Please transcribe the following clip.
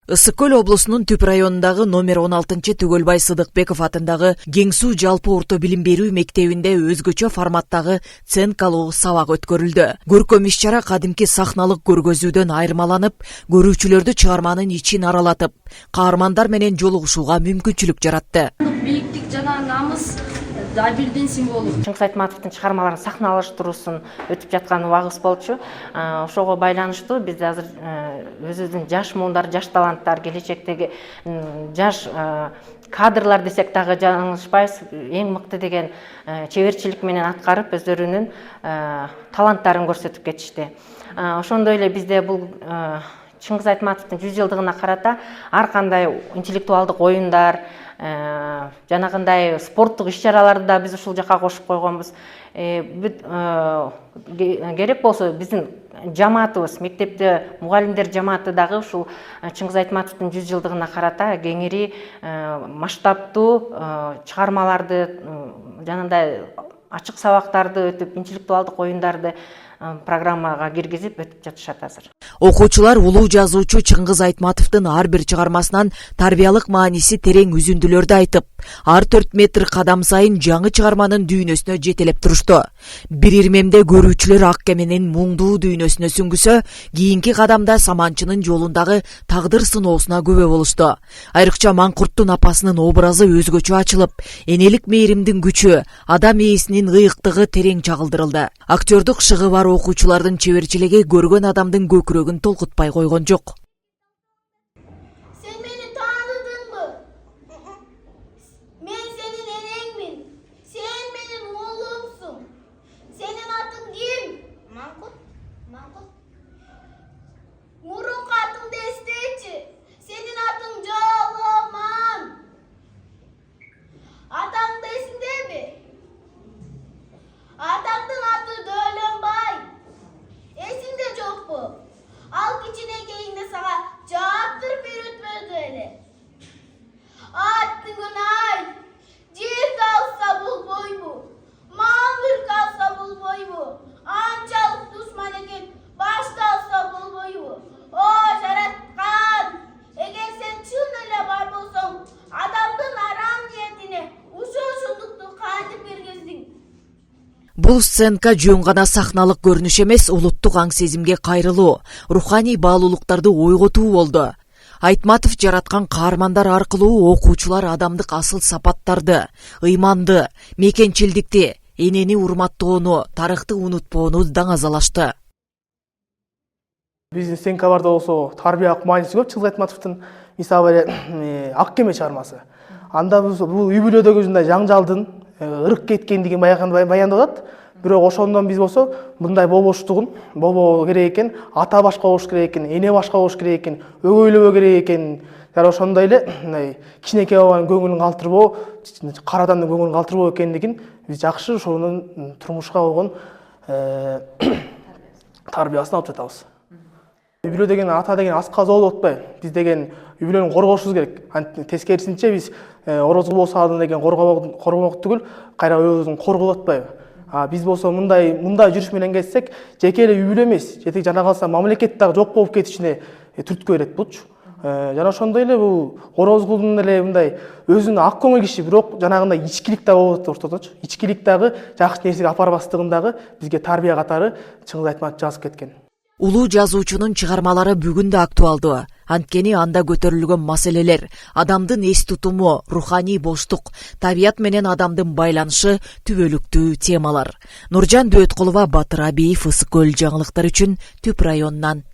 Ысык Көл облусунун Түп районундагы номер 16 Түгөлбай Сыдыкбеков атындагы Кең суу жалпы орто билим берүү мектебинде өзгөчө форматтагы ценкалуу сабак өткөрүлдү. Көркөм иш-чара кадимки сахналык көргөзүүдөн айырмаланып, көрүүчүлөрдү чыгарманын ичин аралатып, каармандар менен жолугушууга мүмкүнчүлүк жаратты. Бийиктик жана намыс да бирдин символу. Чыңгыз Айтматовдун чыгармаларын сахналаштыруусун өтүп жаткан убагыбыз болчу. Ошого байланыштуу биз азыр өзүбүздүн жаш муундар, жаш таланттар, келечектеги жаш кадрлар десек дагы жаңылышпайбыз, эң мыкты деген чеберчилик менен аткарып, өздөрүнүн таланттарын көрсөтүп кетишти. Ошондой эле бизде бул Чыңгыз Айтматовдун 100 жылдыгына карата ар кандай интеллектуалдык оюндар, жанагындай спорттук иш-чараларды да биз ушул жака кошуп койгонбуз. Керек болсо биздин жамаатыбыз, мектепте мугалимдер жамааты дагы ушул Чыңгыз Айтматовдун 100 жылдыгына карата кеңири масштабтуу чыгармаларды, жанагындай ачык сабактарды өтүп, интеллектуалдык оюндарды программага киргизип өтүп жатышат азыр. Окуучулар улуу жазуучу Чыңгыз Айтматовдун ар бир чыгармасынан тарбиялык мааниси терең үзүндүлөрдү айтып, ар 4 метр кадам сайын жаңы чыгарманын дүйнөсүнө жетелеп турушту. Бир ирмемде көрүүчүлөр ак кеменин муңдуу дүйнөсүнө сүңгүсө, кийинки кадамда саманчынын жолундагы тагдыр сыноосуна күбө болушту. Айрыкча Маңкурттун апасынын образы өзгөчө ачылып, энелик мээримдин күчү, адам ээсинин ыйыктыгы терең чагылдырылды. Актёрдук шыгы бар окуучулардын чеберчилиги көргөн адамдын көкүрөгүн толкутпай койгон жок. Sen beni tanıdın mı? Ben senin enengmin. Sen benim oğlumsun. Senin adın kim? Mankut. Mankut. Murun katın desteci. Senin adın Joloman. Adam da esinde mi? Adamın adı Dölönbay. Esinde çok bu. Halk içine gelinde sana cevaptır bürütmedi öyle. Attığın ay, cir kalsa bul boy bu. Mamur kalsa bul boy bu. Ançalık düşman eken baş kalsa bul boy bu. O jaratkan, eğer sen çın öyle var bolsan, adamdın aram niyetine uşunduktu kandı bir gezdin. Бул сценка жөн гана сахналык көрүнүш эмес, улуттук аң сезимге кайрылуу, руханий баалуулуктарды ойготуу болду. Айтматов жараткан каармандар аркылуу окуучулар адамдык асыл сапаттарды, ыйманды, мекенчилдикти, энени урматтоону, тарыхты унутпоону даңазалашты. Биздин сценкаларда болсо тарбиялык мааниси көп. Чыңгыз Айтматовдун мисалы ак кеме чыгармасы. Анда бул үй бүлөдөгү ушундай жаңжалдын ырык кеткендигин баяндап атат. Бирок ошондон биз болсо мындай болбоштугун, болбоо керек экен, ата башка болуш керек экен, эне башка болуш керек экен, өгөйлөбө керек экен. Жана ошондой эле кичинекей бабанын көңүлүн калтырбоо, кара адамдын көңүлүн калтырбоо экендигин биз жакшы ошонун турмушка болгон тарбиясын алып жатабыз. Үй бүлө деген ата деген аска зоол отпой. Биз деген үй бүлөнү коргошубуз керек. Тескерисинче биз орозго болсо аны деген коргомок түгүл, кайра өзүн коргоп атпайбы. Биз болсо мындай жүрүш менен кетсек, жеке эле үй бүлө эмес, жетек жана калса мамлекет дагы жок болуп кетишине түрткү берет булчу. Жана ошондой эле бул орозгулдун эле мындай өзүнүн ак көңүл киши, бирок жанагындай ичкилик да болот ортодочу. Ичкилик дагы жакшы нерсеге апарбастыгын дагы бизге тарбия катары Чыңгыз Айтматов жазып кеткен. Улуу жазуучунун чыгармалары бүгүн да актуалдуу. Анткени анда көтөрүлгөн маселелер, адамдын эс тутуму, руханий боштук, табият менен адамдын байланышы түбөлүктүү темалар. Нуржан Дөөткулова, Батыр Абиев, Ысык Көл жаңылыктар үчүн Түп районунан.